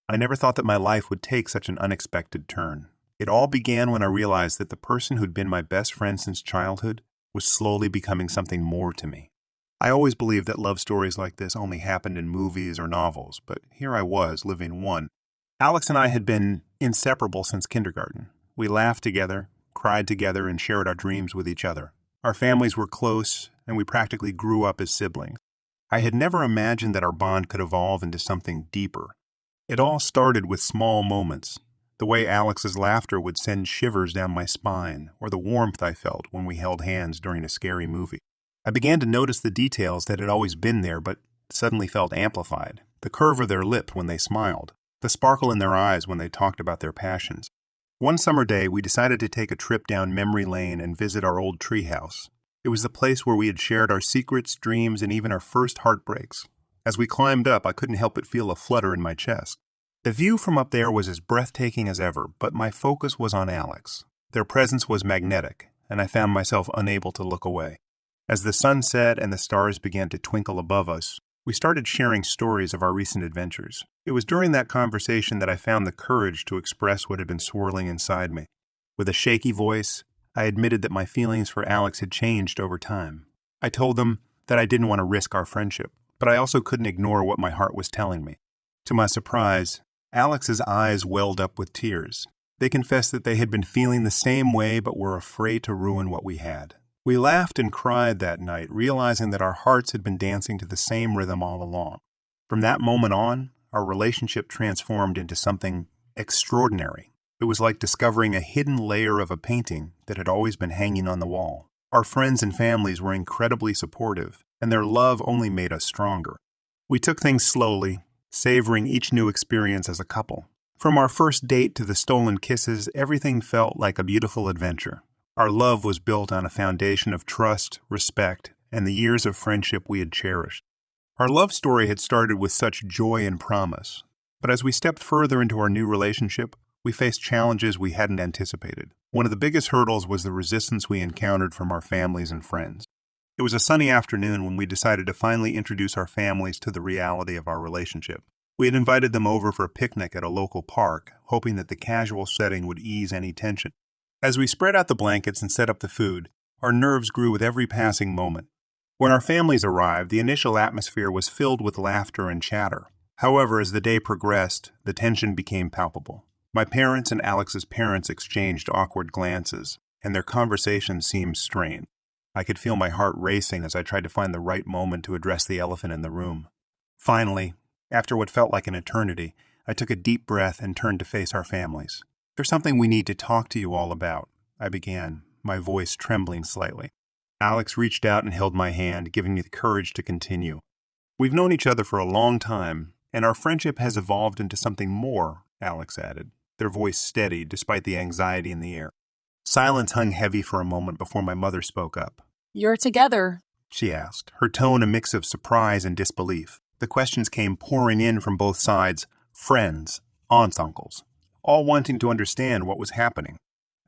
I never thought that my life would take such an unexpected turn. It all began when I realized that the person who'd been my best friend since childhood was slowly becoming something more to me. I always believed that love stories like this only happened in movies or novels, but here I was, living one. Alex and I had been inseparable since kindergarten. We laughed together, cried together, and shared our dreams with each other. Our families were close, and we practically grew up as siblings. I had never imagined that our bond could evolve into something deeper. It all started with small moments. The way Alex's laughter would send shivers down my spine, or the warmth I felt when we held hands during a scary movie. I began to notice the details that had always been there but suddenly felt amplified. The curve of their lip when they smiled, the sparkle in their eyes when they talked about their passions. One summer day, we decided to take a trip down memory lane and visit our old treehouse. It was the place where we had shared our secrets, dreams, and even our first heartbreaks. As we climbed up, I couldn't help but feel a flutter in my chest. The view from up there was as breathtaking as ever, but my focus was on Alex. Their presence was magnetic, and I found myself unable to look away. As the sun set and the stars began to twinkle above us, we started sharing stories of our recent adventures. It was during that conversation that I found the courage to express what had been swirling inside me. With a shaky voice, I admitted that my feelings for Alex had changed over time. I told them that I didn't want to risk our friendship, but I also couldn't ignore what my heart was telling me. To my surprise, Alex's eyes welled up with tears. They confessed that they had been feeling the same way but were afraid to ruin what we had. We laughed and cried that night, realizing that our hearts had been dancing to the same rhythm all along. From that moment on, our relationship transformed into something extraordinary. It was like discovering a hidden layer of a painting that had always been hanging on the wall. Our friends and families were incredibly supportive, and their love only made us stronger. We took things slowly, savoring each new experience as a couple. From our first date to the stolen kisses, everything felt like a beautiful adventure. Our love was built on a foundation of trust, respect, and the years of friendship we had cherished. Our love story had started with such joy and promise, but as we stepped further into our new relationship, we faced challenges we hadn't anticipated. One of the biggest hurdles was the resistance we encountered from our families and friends. It was a sunny afternoon when we decided to finally introduce our families to the reality of our relationship. We had invited them over for a picnic at a local park, hoping that the casual setting would ease any tension. As we spread out the blankets and set up the food, our nerves grew with every passing moment. When our families arrived, the initial atmosphere was filled with laughter and chatter. However, as the day progressed, the tension became palpable. My parents and Alex's parents exchanged awkward glances, and their conversation seemed strained. I could feel my heart racing as I tried to find the right moment to address the elephant in the room. Finally, after what felt like an eternity, I took a deep breath and turned to face our families. "There's something we need to talk to you all about," I began, my voice trembling slightly. Alex reached out and held my hand, giving me the courage to continue. "We've known each other for a long time, and our friendship has evolved into something more," Alex added, their voice steady despite the anxiety in the air. Silence hung heavy for a moment before my mother spoke up. "You're together?" she asked, her tone a mix of surprise and disbelief. The questions came pouring in from both sides, friends, aunts, uncles, all wanting to understand what was happening.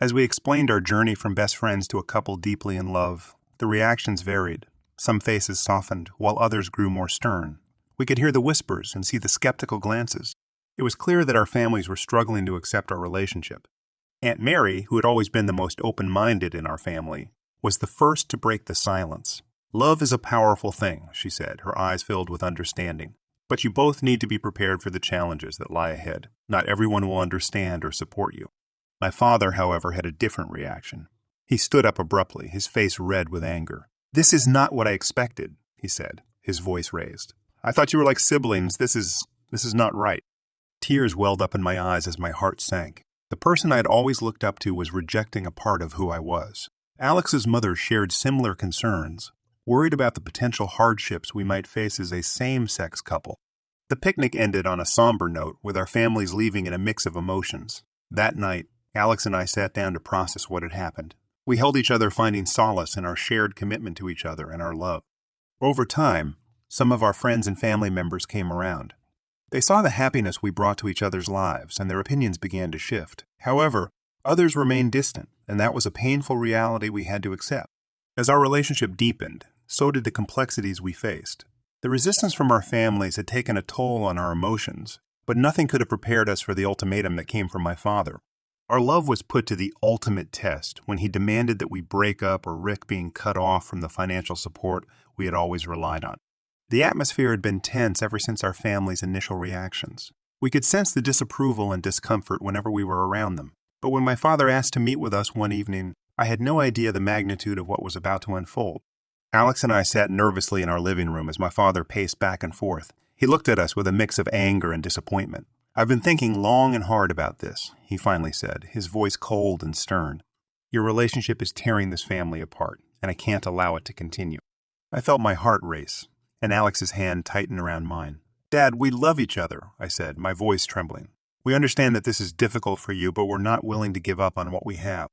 As we explained our journey from best friends to a couple deeply in love, the reactions varied. Some faces softened, while others grew more stern. We could hear the whispers and see the skeptical glances. It was clear that our families were struggling to accept our relationship. Aunt Mary, who had always been the most open-minded in our family, was the first to break the silence. "Love is a powerful thing," she said, her eyes filled with understanding. "But you both need to be prepared for the challenges that lie ahead. Not everyone will understand or support you." My father, however, had a different reaction. He stood up abruptly, his face red with anger. "This is not what I expected," he said, his voice raised. "I thought you were like siblings. This is not right." Tears welled up in my eyes as my heart sank. The person I had always looked up to was rejecting a part of who I was. Alex's mother shared similar concerns, worried about the potential hardships we might face as a same-sex couple. The picnic ended on a somber note, with our families leaving in a mix of emotions. That night, Alex and I sat down to process what had happened. We held each other, finding solace in our shared commitment to each other and our love. Over time, some of our friends and family members came around. They saw the happiness we brought to each other's lives, and their opinions began to shift. However, others remained distant, and that was a painful reality we had to accept. As our relationship deepened, so did the complexities we faced. The resistance from our families had taken a toll on our emotions, but nothing could have prepared us for the ultimatum that came from my father. Our love was put to the ultimate test when he demanded that we break up or risk being cut off from the financial support we had always relied on. The atmosphere had been tense ever since our family's initial reactions. We could sense the disapproval and discomfort whenever we were around them. But when my father asked to meet with us one evening, I had no idea the magnitude of what was about to unfold. Alex and I sat nervously in our living room as my father paced back and forth. He looked at us with a mix of anger and disappointment. "I've been thinking long and hard about this," he finally said, his voice cold and stern. "Your relationship is tearing this family apart, and I can't allow it to continue." I felt my heart race, and Alex's hand tighten around mine. "Dad, we love each other," I said, my voice trembling. "We understand that this is difficult for you, but we're not willing to give up on what we have."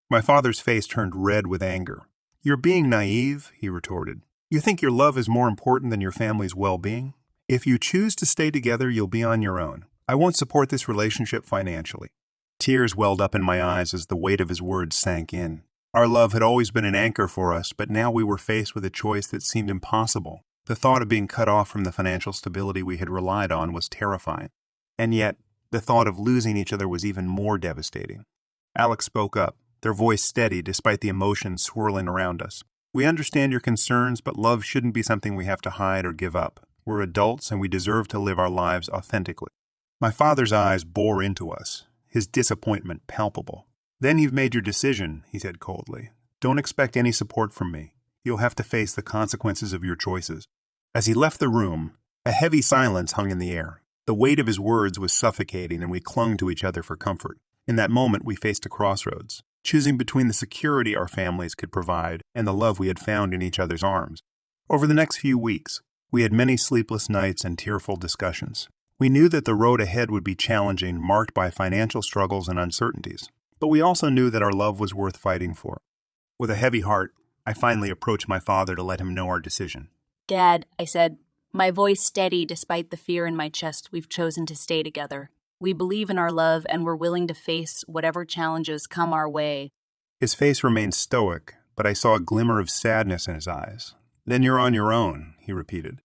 My father's face turned red with anger. "You're being naive," he retorted. "You think your love is more important than your family's well-being? If you choose to stay together, you'll be on your own. I won't support this relationship financially." Tears welled up in my eyes as the weight of his words sank in. Our love had always been an anchor for us, but now we were faced with a choice that seemed impossible. The thought of being cut off from the financial stability we had relied on was terrifying. And yet, the thought of losing each other was even more devastating. Alex spoke up, their voice steady despite the emotions swirling around us. "We understand your concerns, but love shouldn't be something we have to hide or give up. We're adults and we deserve to live our lives authentically." My father's eyes bore into us, his disappointment palpable. "Then you've made your decision," he said coldly. "Don't expect any support from me. You'll have to face the consequences of your choices." As he left the room, a heavy silence hung in the air. The weight of his words was suffocating, and we clung to each other for comfort. In that moment, we faced a crossroads, choosing between the security our families could provide and the love we had found in each other's arms. Over the next few weeks, we had many sleepless nights and tearful discussions. We knew that the road ahead would be challenging, marked by financial struggles and uncertainties. But we also knew that our love was worth fighting for. With a heavy heart, I finally approached my father to let him know our decision. "Dad," I said, my voice steady despite the fear in my chest, "we've chosen to stay together. We believe in our love and we're willing to face whatever challenges come our way." His face remained stoic, but I saw a glimmer of sadness in his eyes. "Then you're on your own," he repeated.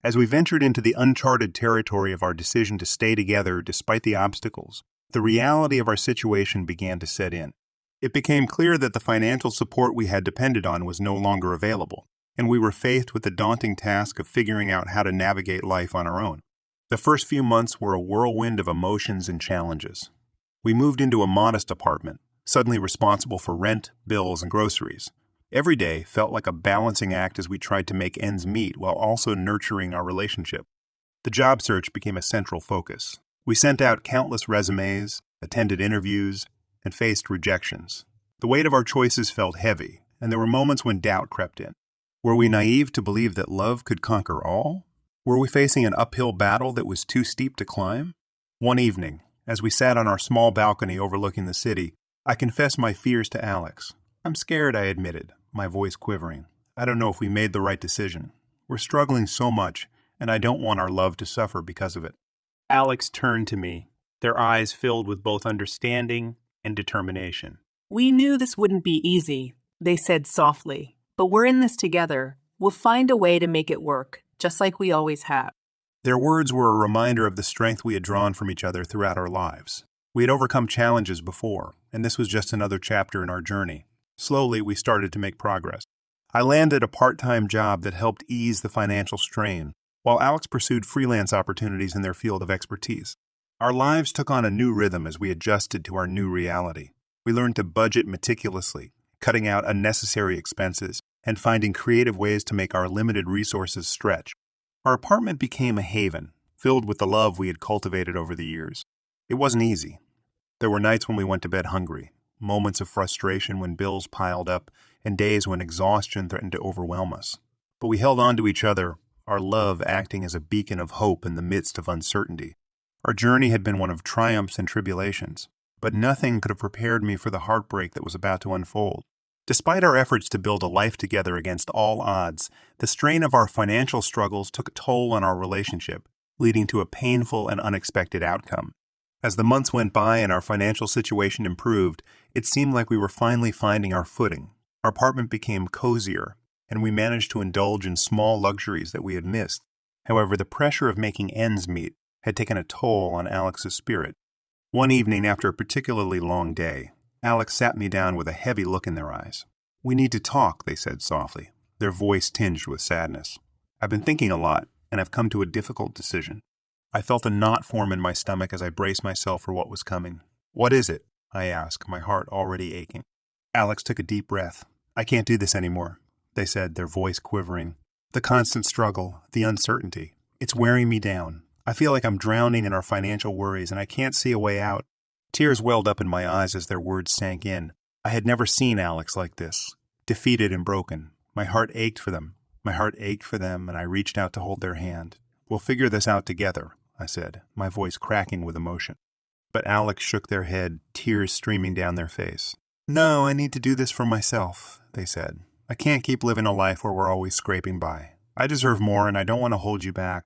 As we ventured into the uncharted territory of our decision to stay together despite the obstacles, the reality of our situation began to set in. It became clear that the financial support we had depended on was no longer available, and we were faced with the daunting task of figuring out how to navigate life on our own. The first few months were a whirlwind of emotions and challenges. We moved into a modest apartment, suddenly responsible for rent, bills, and groceries. Every day felt like a balancing act as we tried to make ends meet while also nurturing our relationship. The job search became a central focus. We sent out countless resumes, attended interviews, and faced rejections. The weight of our choices felt heavy, and there were moments when doubt crept in. Were we naive to believe that love could conquer all? Were we facing an uphill battle that was too steep to climb? One evening, as we sat on our small balcony overlooking the city, I confessed my fears to Alex. "I'm scared," I admitted, my voice quivering. "I don't know if we made the right decision. We're struggling so much, and I don't want our love to suffer because of it." Alex turned to me, their eyes filled with both understanding and determination. "We knew this wouldn't be easy," they said softly, "but we're in this together. We'll find a way to make it work, just like we always have." Their words were a reminder of the strength we had drawn from each other throughout our lives. We had overcome challenges before, and this was just another chapter in our journey. Slowly, we started to make progress. I landed a part-time job that helped ease the financial strain, while Alex pursued freelance opportunities in their field of expertise. Our lives took on a new rhythm as we adjusted to our new reality. We learned to budget meticulously, cutting out unnecessary expenses, and finding creative ways to make our limited resources stretch. Our apartment became a haven, filled with the love we had cultivated over the years. It wasn't easy. There were nights when we went to bed hungry, moments of frustration when bills piled up, and days when exhaustion threatened to overwhelm us. But we held on to each other, our love acting as a beacon of hope in the midst of uncertainty. Our journey had been one of triumphs and tribulations, but nothing could have prepared me for the heartbreak that was about to unfold. Despite our efforts to build a life together against all odds, the strain of our financial struggles took a toll on our relationship, leading to a painful and unexpected outcome. As the months went by and our financial situation improved, it seemed like we were finally finding our footing. Our apartment became cozier, and we managed to indulge in small luxuries that we had missed. However, the pressure of making ends meet had taken a toll on Alex's spirit. One evening after a particularly long day, Alex sat me down with a heavy look in their eyes. "We need to talk," they said softly, their voice tinged with sadness. "I've been thinking a lot, and I've come to a difficult decision." I felt a knot form in my stomach as I braced myself for what was coming. "What is it?" I asked, my heart already aching. Alex took a deep breath. "I can't do this anymore," they said, their voice quivering. "The constant struggle, the uncertainty, it's wearing me down. I feel like I'm drowning in our financial worries, and I can't see a way out." Tears welled up in my eyes as their words sank in. I had never seen Alex like this, defeated and broken. My heart ached for them. And I reached out to hold their hand. "We'll figure this out together," I said, my voice cracking with emotion. But Alex shook their head, tears streaming down their face. "No, I need to do this for myself," they said. "I can't keep living a life where we're always scraping by. I deserve more, and I don't want to hold you back."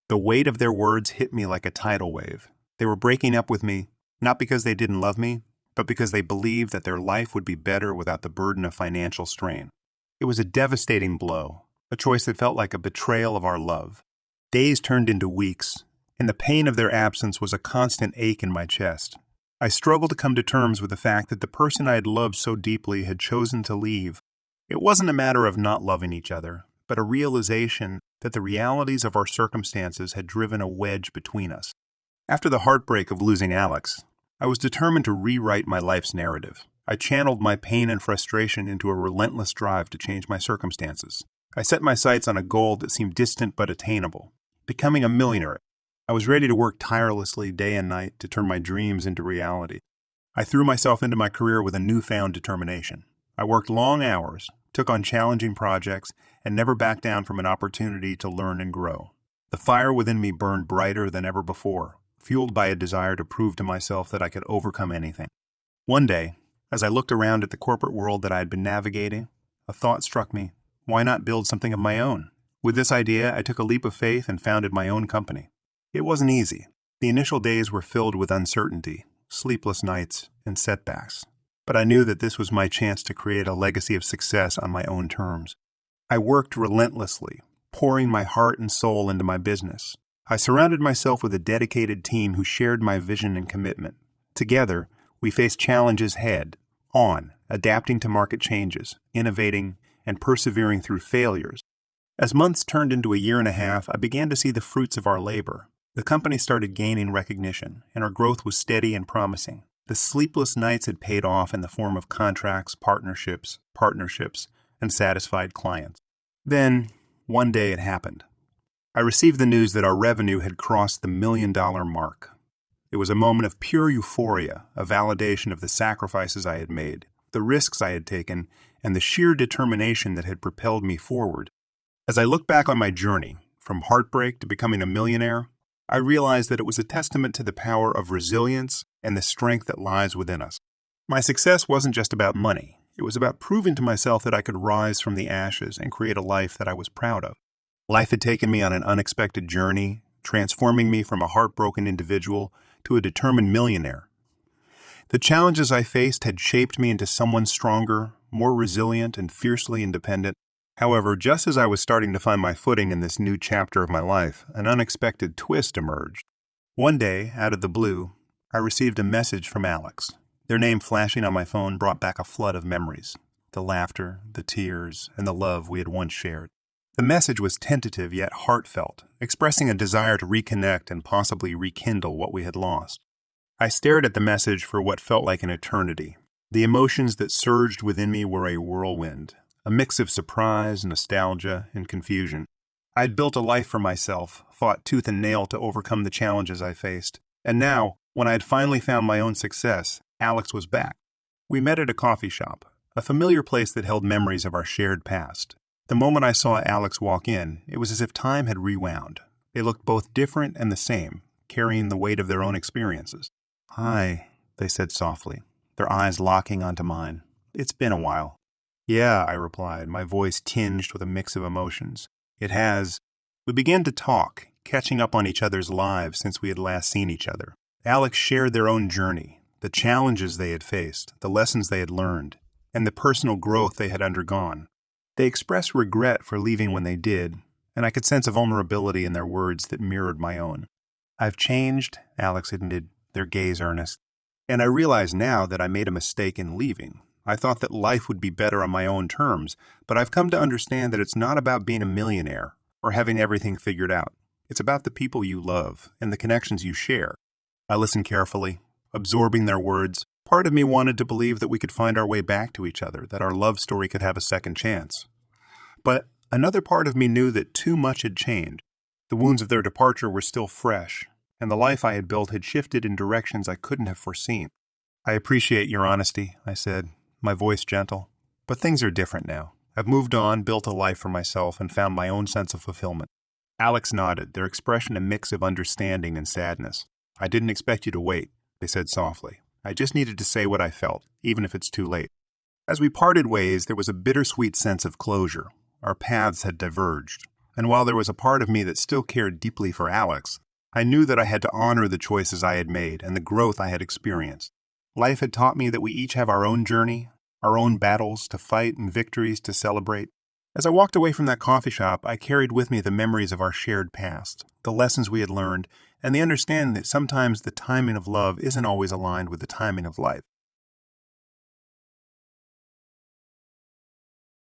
The weight of their words hit me like a tidal wave. They were breaking up with me, not because they didn't love me, but because they believed that their life would be better without the burden of financial strain. It was a devastating blow, a choice that felt like a betrayal of our love. Days turned into weeks, and the pain of their absence was a constant ache in my chest. I struggled to come to terms with the fact that the person I had loved so deeply had chosen to leave. It wasn't a matter of not loving each other, but a realization that the realities of our circumstances had driven a wedge between us. After the heartbreak of losing Alex, I was determined to rewrite my life's narrative. I channeled my pain and frustration into a relentless drive to change my circumstances. I set my sights on a goal that seemed distant but attainable, becoming a millionaire. I was ready to work tirelessly day and night to turn my dreams into reality. I threw myself into my career with a newfound determination. I worked long hours, took on challenging projects, and never backed down from an opportunity to learn and grow. The fire within me burned brighter than ever before, fueled by a desire to prove to myself that I could overcome anything. One day, as I looked around at the corporate world that I had been navigating, a thought struck me. Why not build something of my own? With this idea, I took a leap of faith and founded my own company. It wasn't easy. The initial days were filled with uncertainty, sleepless nights, and setbacks. But I knew that this was my chance to create a legacy of success on my own terms. I worked relentlessly, pouring my heart and soul into my business. I surrounded myself with a dedicated team who shared my vision and commitment. Together, we faced challenges head-on, adapting to market changes, innovating, and persevering through failures. As months turned into a year and a half, I began to see the fruits of our labor. The company started gaining recognition, and our growth was steady and promising. The sleepless nights had paid off in the form of contracts, partnerships, and satisfied clients. Then, one day it happened. I received the news that our revenue had crossed the $1 million mark. It was a moment of pure euphoria, a validation of the sacrifices I had made, the risks I had taken, and the sheer determination that had propelled me forward. As I look back on my journey, from heartbreak to becoming a millionaire, I realized that it was a testament to the power of resilience and the strength that lies within us. My success wasn't just about money. It was about proving to myself that I could rise from the ashes and create a life that I was proud of. Life had taken me on an unexpected journey, transforming me from a heartbroken individual to a determined millionaire. The challenges I faced had shaped me into someone stronger, more resilient, and fiercely independent. However, just as I was starting to find my footing in this new chapter of my life, an unexpected twist emerged. One day, out of the blue, I received a message from Alex. Their name flashing on my phone brought back a flood of memories, the laughter, the tears, and the love we had once shared. The message was tentative yet heartfelt, expressing a desire to reconnect and possibly rekindle what we had lost. I stared at the message for what felt like an eternity. The emotions that surged within me were a whirlwind, a mix of surprise, nostalgia, and confusion. I had built a life for myself, fought tooth and nail to overcome the challenges I faced. And now, when I had finally found my own success, Alex was back. We met at a coffee shop, a familiar place that held memories of our shared past. The moment I saw Alex walk in, it was as if time had rewound. They looked both different and the same, carrying the weight of their own experiences. "Hi," they said softly, their eyes locking onto mine. "It's been a while." "Yeah," I replied, my voice tinged with a mix of emotions. "It has." We began to talk, catching up on each other's lives since we had last seen each other. Alex shared their own journey, the challenges they had faced, the lessons they had learned, and the personal growth they had undergone. They expressed regret for leaving when they did, and I could sense a vulnerability in their words that mirrored my own. I've changed, Alex admitted, their gaze earnest. And I realize now that I made a mistake in leaving. I thought that life would be better on my own terms, but I've come to understand that it's not about being a millionaire or having everything figured out. It's about the people you love and the connections you share. I listened carefully, absorbing their words. Part of me wanted to believe that we could find our way back to each other, that our love story could have a second chance. But another part of me knew that too much had changed. The wounds of their departure were still fresh, and the life I had built had shifted in directions I couldn't have foreseen. I appreciate your honesty, I said, my voice gentle. But things are different now. I've moved on, built a life for myself, and found my own sense of fulfillment. Alex nodded, their expression a mix of understanding and sadness. I didn't expect you to wait, they said softly. I just needed to say what I felt, even if it's too late. As we parted ways, there was a bittersweet sense of closure. Our paths had diverged, and while there was a part of me that still cared deeply for Alex, I knew that I had to honor the choices I had made and the growth I had experienced. Life had taught me that we each have our own journey, our own battles to fight and victories to celebrate. As I walked away from that coffee shop, I carried with me the memories of our shared past, the lessons we had learned, and the understanding that sometimes the timing of love isn't always aligned with the timing of life.